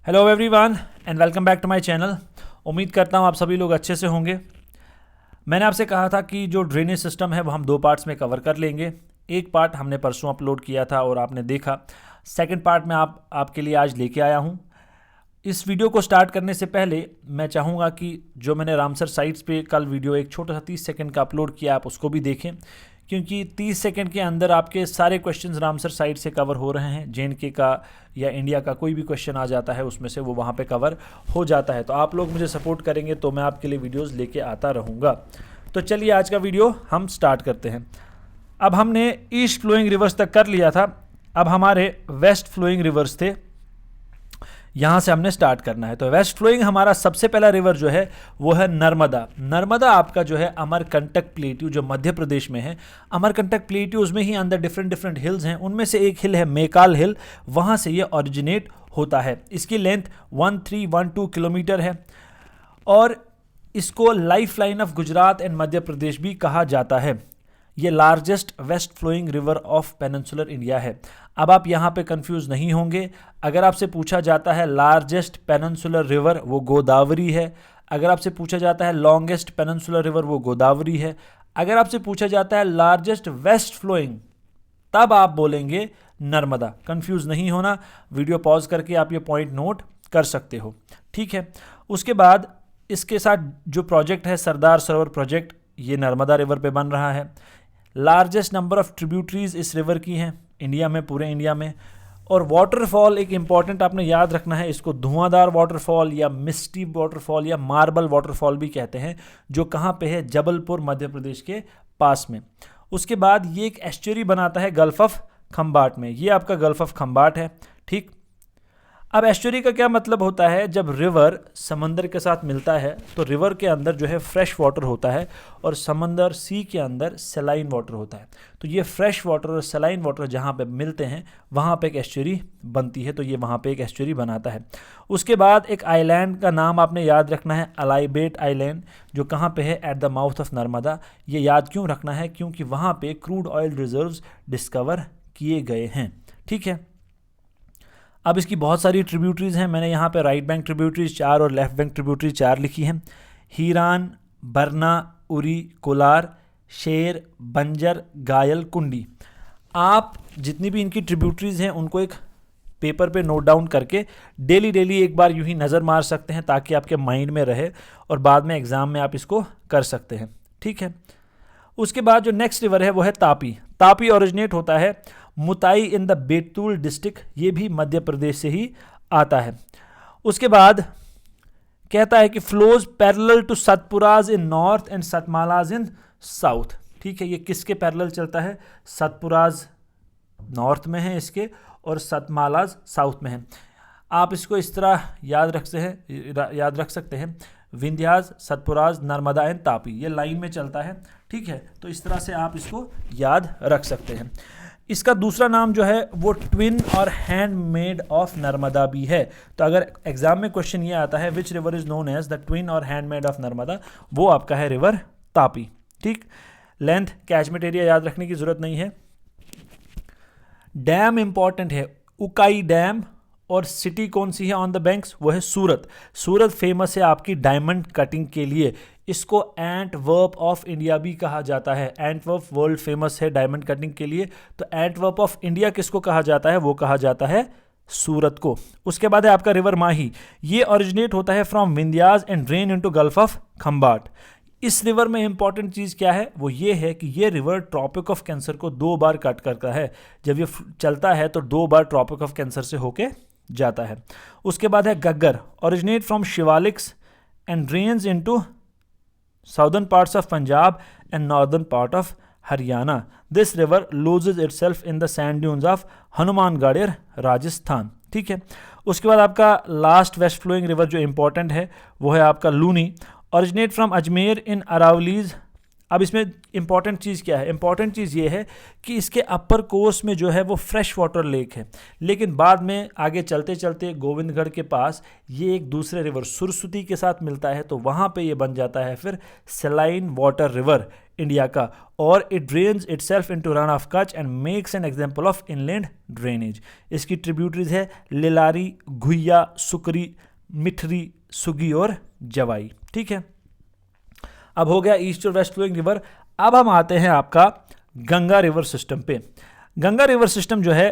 Hello everyone and welcome back to my channel. उम्मीद करता हूँ आप सभी लोग अच्छे से होंगे। मैंने आपसे कहा था कि जो ड्रेनेज सिस्टम है वो हम दो पार्ट्स में कवर कर लेंगे। एक पार्ट हमने परसों अपलोड किया था और आपने देखा। सेकंड पार्ट में आपके लिए आज लेके आया हूँ। इस वीडियो को स्टार्ट करने से पहले मैं चाहूँगा कि जो मैंने रामसर साइट्स पे कल वीडियो एक छोटा सा 30 सेकंड का अपलोड किया आप उसको भी देखें, क्योंकि 30 सेकंड के अंदर आपके सारे क्वेश्चंस रामसर साइट से कवर हो रहे हैं। जे.एन.के का या इंडिया का कोई भी क्वेश्चन आ जाता है उसमें से वो वहाँ पे कवर हो जाता है। तो आप लोग मुझे सपोर्ट करेंगे तो मैं आपके लिए वीडियोज़ लेके आता रहूँगा। तो चलिए आज का वीडियो हम स्टार्ट करते हैं। अब हमने ईस्ट फ्लोइंग रिवर्स तक कर लिया था, अब हमारे वेस्ट फ्लोइंग रिवर्स थे, यहाँ से हमने स्टार्ट करना है। तो वेस्ट फ्लोइंग हमारा सबसे पहला रिवर जो है वो है नर्मदा। नर्मदा आपका जो है अमरकंटक प्लेट्यू जो मध्य प्रदेश में है। अमरकंटक प्लेट्यूज में ही अंदर डिफरेंट हिल्स हैं, उनमें से एक हिल है मेकाल हिल, वहाँ से ये ओरिजिनेट होता है। इसकी लेंथ 1312 किलोमीटर है और इसको life line of Gujarat and Madhya Pradesh भी कहा जाता है। ये largest west flowing river of peninsular India है। अब आप यहाँ पे कंफ्यूज नहीं होंगे। अगर आपसे पूछा जाता है लार्जेस्ट पेनिनसुलर रिवर वो गोदावरी है। अगर आपसे पूछा जाता है लॉन्गेस्ट पेनिनसुलर रिवर वो गोदावरी है। अगर आपसे पूछा जाता है लार्जेस्ट वेस्ट फ्लोइंग तब आप बोलेंगे नर्मदा। कंफ्यूज नहीं होना, वीडियो पॉज करके आप ये पॉइंट नोट कर सकते हो, ठीक है। उसके बाद इसके साथ जो प्रोजेक्ट है सरदार सरोवर प्रोजेक्ट, ये नर्मदा रिवर पे बन रहा है। लार्जेस्ट नंबर ऑफ ट्रिब्यूटरीज इस रिवर की हैं इंडिया में, पूरे इंडिया में। और वाटरफॉल एक इंपॉर्टेंट आपने याद रखना है, इसको धुआंधार वाटरफॉल या मिस्टी वाटरफॉल या मार्बल वाटरफॉल भी कहते हैं, जो कहाँ पे है, जबलपुर मध्य प्रदेश के पास में। उसके बाद ये एक एस्चुरी बनाता है गल्फ ऑफ खंबाट में, ये आपका गल्फ ऑफ खंबाट है, ठीक। अब एस्चुरी का क्या मतलब होता है, जब रिवर समंदर के साथ मिलता है तो रिवर के अंदर जो है फ्रेश वाटर होता है और समंदर सी के अंदर सलाइन वाटर होता है। तो ये फ्रेश वाटर और सलाइन वाटर जहाँ पे मिलते हैं वहाँ पे एक एस्चुरी बनती है, तो ये वहाँ पे एक एस्चुरी बनाता है। उसके बाद एक आइलैंड का नाम आपने याद रखना है, अलाइबेट आइलैंड, जो कहाँ पे है, at the mouth of Narmada. ये याद क्यों रखना है, क्योंकि वहाँ पे क्रूड ऑयल रिजर्व्स डिस्कवर किए गए हैं, ठीक है। अब इसकी बहुत सारी ट्रिब्यूटरीज हैं, मैंने यहाँ पे राइट बैंक ट्रिब्यूटरीज 4 और लेफ्ट बैंक ट्रिब्यूटरीज 4 लिखी हैं। हीरान, बरना, उरी, कोलार, शेर, बंजर, घायल, कुंडी। आप जितनी भी इनकी ट्रिब्यूटरीज हैं उनको एक पेपर पे नोट डाउन करके डेली एक बार यूं ही नज़र मार सकते हैं, ताकि आपके माइंड में रहे और बाद में एग्ज़ाम में आप इसको कर सकते हैं, ठीक है। उसके बाद जो नेक्स्ट रिवर है वो है तापी। तापी ओरिजिनेट होता है मुताई इन द बैतूल डिस्ट्रिक्ट, ये भी मध्य प्रदेश से ही आता है। उसके बाद कहता है कि flows parallel to Satpuras in north and Satmalas in south, ठीक है। ये किसके पैरेलल चलता है, सतपुराज नॉर्थ में है इसके और सतमालाज साउथ में है। आप इसको इस तरह याद रख सकते हैं, विंध्याज, सतपुराज, नर्मदा एंड तापी, ये लाइन में चलता है, ठीक है। तो इस तरह से आप इसको याद रख सकते हैं। इसका दूसरा नाम जो है वो ट्विन और हैंडमेड ऑफ नर्मदा भी है। तो अगर एग्जाम में क्वेश्चन ये आता है which river is known as the twin और हैंडमेड ऑफ नर्मदा, वो आपका है रिवर तापी, ठीक। लेंथ, कैचमेंट एरिया याद रखने की जरूरत नहीं है। डैम इंपॉर्टेंट है, उकाई डैम, और सिटी कौन सी है ऑन द बैंक्स, वो है सूरत। सूरत फेमस है आपकी डायमंड कटिंग के लिए, इसको एंटवर्प ऑफ इंडिया भी कहा जाता है। एंटवर्प वर्ल्ड फेमस है डायमंड कटिंग के लिए, तो एंटवर्प ऑफ इंडिया किसको कहा जाता है, वो कहा जाता है सूरत को। उसके बाद है आपका रिवर माही, ये ओरिजिनेट होता है from Vindhyas and drain into gulf of Khambat. इस रिवर में इंपॉर्टेंट चीज़ क्या है, वो ये है कि ये रिवर ट्रॉपिक ऑफ कैंसर को 2 बार कट करता है। जब ये चलता है तो 2 बार ट्रॉपिक ऑफ कैंसर से होके जाता है। उसके बाद है गग्गर, originate from Shivaliks and drains into southern parts of Punjab and northern part of Haryana. This river loses itself in the sand dunes of Hanumangarh Rajasthan, ठीक है। उसके बाद आपका लास्ट वेस्ट फ्लोइंग रिवर जो इंपॉर्टेंट है वो है आपका लूनी, ओरिजिनेट फ्रॉम अजमेर इन अरावलीज अब इसमें इंपॉर्टेंट चीज़ क्या है? इंपॉर्टेंट चीज़ ये है कि इसके अपर कोर्स में जो है वो फ्रेश वाटर लेक है, लेकिन बाद में आगे चलते चलते गोविंदगढ़ के पास ये एक दूसरे रिवर सुरसुती के साथ मिलता है, तो वहाँ पे ये बन जाता है फिर सलाइन वाटर रिवर इंडिया का, और it drains itself into run of Kutch and makes an example of inland drainage. इसकी ट्रिब्यूटरीज है लिलारी, घुइया, सुकरी, मिठरी, सुगी और जवाई। ठीक है, अब हो गया ईस्ट और वेस्ट फ्लोइंग रिवर। अब हम आते हैं आपका गंगा रिवर सिस्टम पे। गंगा रिवर सिस्टम जो है,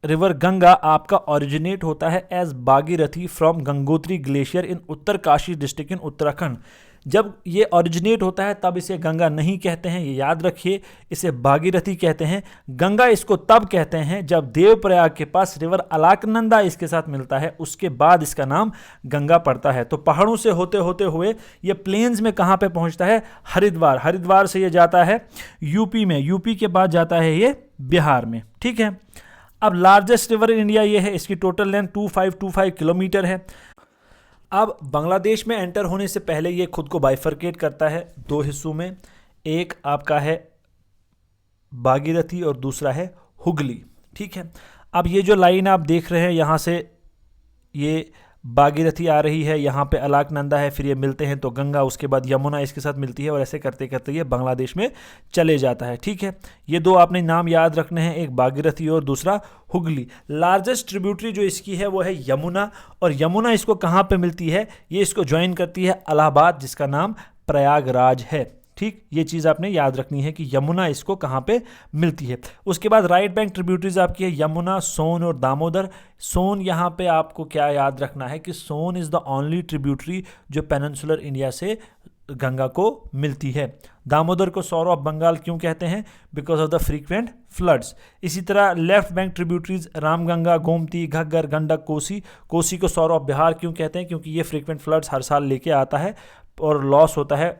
रिवर गंगा आपका ओरिजिनेट होता है as Bhagirathi from Gangotri glacier in Uttarkashi district in Uttarakhand. जब ये ओरिजिनेट होता है तब इसे गंगा नहीं कहते हैं, ये याद रखिए, इसे भागीरथी कहते हैं। गंगा इसको तब कहते हैं जब देवप्रयाग के पास रिवर अलकनंदा इसके साथ मिलता है, उसके बाद इसका नाम गंगा पड़ता है। तो पहाड़ों से होते होते हुए ये प्लेन्स में कहाँ पे पहुँचता है? हरिद्वार। हरिद्वार से ये जाता है यूपी में, यूपी के बाद जाता है ये बिहार में। ठीक है, अब लार्जेस्ट रिवर इन इंडिया ये है, इसकी टोटल लेंथ 2525 किलोमीटर है। अब बांग्लादेश में एंटर होने से पहले ये खुद को बाइफरकेट करता है दो हिस्सों में, एक आपका है भागीरथी और दूसरा है हुगली। ठीक है, अब ये जो लाइन आप देख रहे हैं, यहाँ से ये भागीरथी आ रही है, यहाँ पे अलकनंदा है, फिर ये मिलते हैं तो गंगा, उसके बाद यमुना इसके साथ मिलती है, और ऐसे करते करते ये बांग्लादेश में चले जाता है। ठीक है, ये दो आपने नाम याद रखने हैं, एक भागीरथी और दूसरा हुगली। लार्जेस्ट ट्रिब्यूटरी जो इसकी है वो है यमुना, और यमुना इसको कहाँ पे मिलती है? ये इसको ज्वाइन करती है इलाहाबाद, जिसका नाम प्रयागराज है। ठीक, ये चीज़ आपने याद रखनी है कि यमुना इसको कहाँ पे मिलती है। उसके बाद राइट बैंक ट्रिब्यूटरीज आपकी है यमुना, सोन और दामोदर। सोन यहाँ पे आपको क्या याद रखना है कि सोन इज़ द ओनली ट्रिब्यूटरी जो पेनिनसुलर इंडिया से गंगा को मिलती है। दामोदर को सौरो ऑफ बंगाल क्यों कहते हैं? Because of the frequent floods. इसी तरह left bank tributaries Ramganga, Gomti, Ghaggar, Gandak, Kosi. Kosi को सौरो ऑफ बिहार क्यों कहते हैं? क्योंकि ये फ्रीक्वेंट फ्लड्स हर साल लेके आता है और लॉस होता है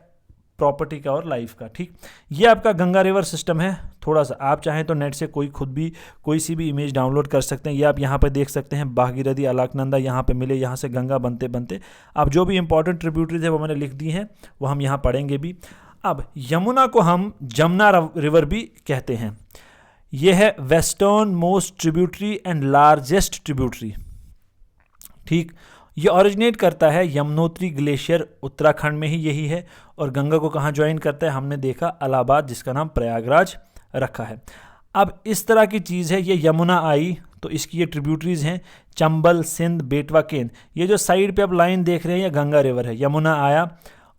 प्रॉपर्टी का और लाइफ का। ठीक, ये आपका गंगा रिवर सिस्टम है। थोड़ा सा आप चाहें तो नेट से कोई सी भी इमेज डाउनलोड कर सकते हैं। ये आप यहाँ पे देख सकते हैं, भागीरथी, अलकनंदा यहाँ पे मिले, यहाँ से गंगा बनते बनते अब जो भी इंपॉर्टेंट ट्रिब्यूटरीज है वो मैंने लिख दी हैं, वो हम यहाँ पढ़ेंगे भी। अब यमुना को हम जमुना रिवर भी कहते हैं। ये है western most tributary and largest tributary. ठीक, ये ओरिजिनेट करता है यमुनोत्री ग्लेशियर, उत्तराखंड में ही यही है, और गंगा को कहाँ ज्वाइन करता है? हमने देखा इलाहाबाद, जिसका नाम प्रयागराज रखा है। अब इस तरह की चीज़ है, ये यमुना आई तो इसकी ये ट्रिब्यूटरीज हैं चंबल, सिंध, बेटवा, केन। ये जो साइड पे आप लाइन देख रहे हैं ये गंगा रिवर है। यमुना आया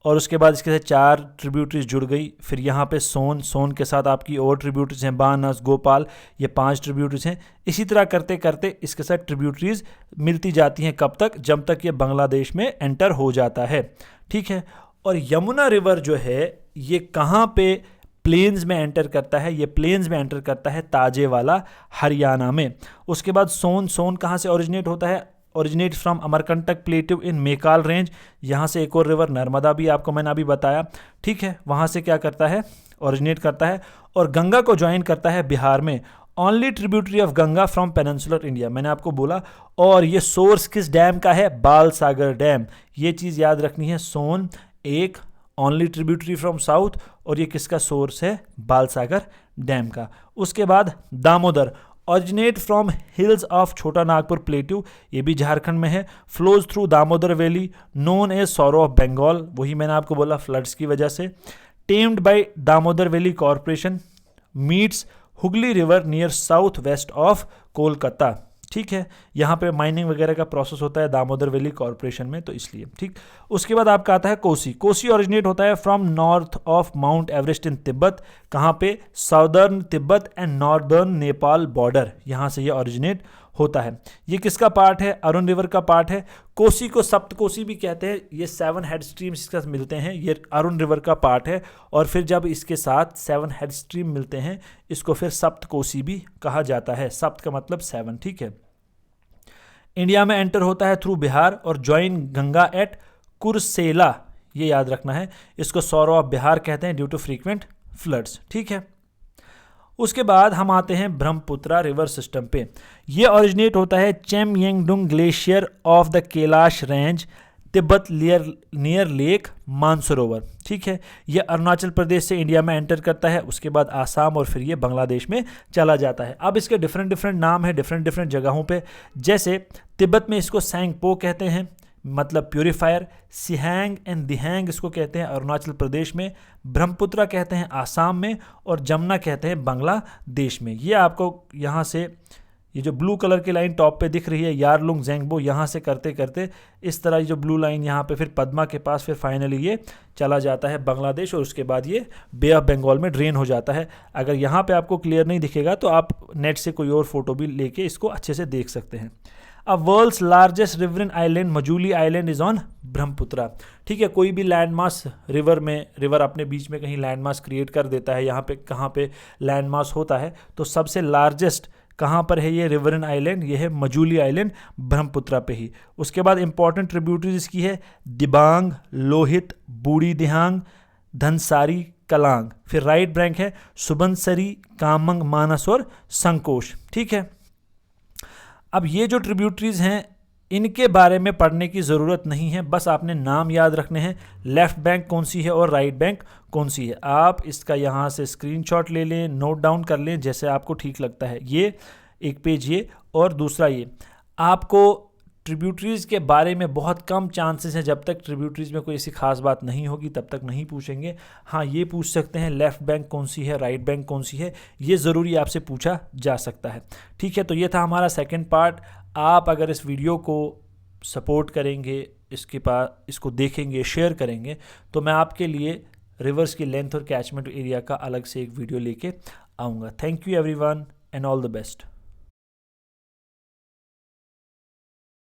और उसके बाद इसके साथ 4 ट्रिब्यूटरीज जुड़ गई, फिर यहाँ पे सोन के साथ आपकी और ट्रिब्यूटरीज हैं, बानस, गोपाल, ये 5 ट्रिब्यूटरीज हैं। इसी तरह करते करते इसके साथ ट्रिब्यूटरीज मिलती जाती हैं, कब तक? जब तक ये बांग्लादेश में एंटर हो जाता है। ठीक है, और यमुना रिवर जो है ये कहाँ पे प्लेन्स में एंटर करता है? ये प्लेन्स में एंटर करता है ताजेवाला, हरियाणा में। उसके बाद सोन कहाँ से ओरिजिनेट होता है? Originate from Amarkantak plateau in Maikal range. यहाँ से एक और रिवर नर्मदा भी आपको मैंने अभी बताया। ठीक है, वहाँ से क्या करता है? ओरिजिनेट करता है और गंगा को ज्वाइन करता है बिहार में। Only tributary of Ganga from peninsular India, मैंने आपको बोला। और ये सोर्स किस डैम का है? बालसागर डैम। ये चीज़ याद रखनी है, सोन एक ओनली ट्रिब्यूटरी फ्रॉम साउथ, और ये किसका सोर्स है? बालसागर डैम का। उसके बाद Damodar originate from hills of Chota Nagpur plateau, ये भी झारखंड में है। Flows through Damodar valley, known as sorrow of Bengal, वही मैंने आपको बोला फ्लड्स की वजह से। Tamed by Damodar valley corporation, meets Hooghly river near south west of Kolkata. ठीक है, यहाँ पे माइनिंग वगैरह का प्रोसेस होता है दामोदर वैली कॉरपोरेशन में, तो इसलिए। ठीक, उसके बाद आपका आता है कोसी। कोसी ओरिजिनेट होता है from north of Mount Everest in Tibet. कहाँ पे? Southern Tibet and northern Nepal border, यहाँ से ये ओरिजिनेट होता है। ये किसका पार्ट है? अरुण रिवर का पार्ट है। कोसी को सप्त कोसी भी कहते हैं। ये 7 हेड स्ट्रीम्स इसके साथ मिलते हैं, ये अरुण रिवर का पार्ट है। और फिर जब इसके साथ 7 हेड स्ट्रीम मिलते हैं, इसको फिर सप्त कोसी भी कहा जाता है। सप्त का मतलब 7। ठीक है, इंडिया में एंटर होता है थ्रू बिहार और ज्वाइन गंगा एट कुरसेला, ये याद रखना है। इसको सौरो ऑफ बिहार कहते हैं ड्यू टू फ्रीक्वेंट फ्लड्स। ठीक है, उसके बाद हम आते हैं ब्रह्मपुत्रा रिवर सिस्टम पे। ये ओरिजिनेट होता है Chemayungdung glacier of the Kailash range Tibet near Lake Mansarovar. ठीक है, ये अरुणाचल प्रदेश से इंडिया में एंटर करता है, उसके बाद आसाम और फिर ये बांग्लादेश में चला जाता है। अब इसके डिफरेंट नाम है डिफरेंट जगहों पे, जैसे तिब्बत में इसको सैंगपो कहते हैं, मतलब प्यूरीफायर। सिहैंग एंड दिहैंग इसको कहते हैं अरुणाचल प्रदेश में, ब्रह्मपुत्रा कहते हैं आसाम में, और जमुना कहते हैं बांग्लादेश में। ये आपको यहाँ से ये जो ब्लू कलर की लाइन टॉप पे दिख रही है यारलुंग ज़ेंगबो, यहाँ से करते करते इस तरह जो ब्लू लाइन यहाँ पे फिर पद्मा के पास फिर फाइनली ये चला जाता है बांग्लादेश, और उसके बाद ये बे ऑफ बंगाल में ड्रेन हो जाता है। अगर यहाँ पे आपको क्लियर नहीं दिखेगा तो आप नेट से कोई और फोटो भी लेके इसको अच्छे से देख सकते हैं। अब world's largest riverine island Majuli island is on Brahmaputra. ठीक है, कोई भी लैंडमास रिवर अपने बीच में कहीं लैंडमास क्रिएट कर देता है, यहाँ पे कहाँ पे लैंडमास होता है तो सबसे लार्जेस्ट कहाँ पर है ये रिवरन आइलैंड, ये है मजूली आइलैंड ब्रह्मपुत्रा पे ही। उसके बाद इंपॉर्टेंट ट्रिब्यूटरीज इसकी है दिबांग, लोहित, बूढ़ी दिहांग, धनसारी, कलांग। फिर राइट बैंक है सुबनसरी, कामंग, मानस और संकोश। ठीक है, अब ये जो ट्रिब्यूटरीज हैं इनके बारे में पढ़ने की ज़रूरत नहीं है, बस आपने नाम याद रखने हैं, लेफ़्ट बैंक कौन सी है और राइट बैंक कौन सी है। आप इसका यहाँ से स्क्रीनशॉट ले लें, नोट डाउन कर लें जैसे आपको ठीक लगता है। ये एक पेज ये, और दूसरा ये। आपको ट्रिब्यूटरीज़ के बारे में बहुत कम चांसेस हैं, जब तक ट्रिब्यूटरीज़ में कोई ऐसी खास बात नहीं होगी तब तक नहीं पूछेंगे। हाँ, ये पूछ सकते हैं लेफ़्ट बैंक कौन सी है, राइट बैंक कौन सी है, ये ज़रूरी आपसे पूछा जा सकता है। ठीक है, तो ये था हमारा सेकंड पार्ट। आप अगर इस वीडियो को सपोर्ट करेंगे, इसको देखेंगे, शेयर करेंगे, तो मैं आपके लिए रिवर्स की लेंथ और कैचमेंट एरिया का अलग से एक वीडियो लेके आऊँगा। Thank you everyone and all the best.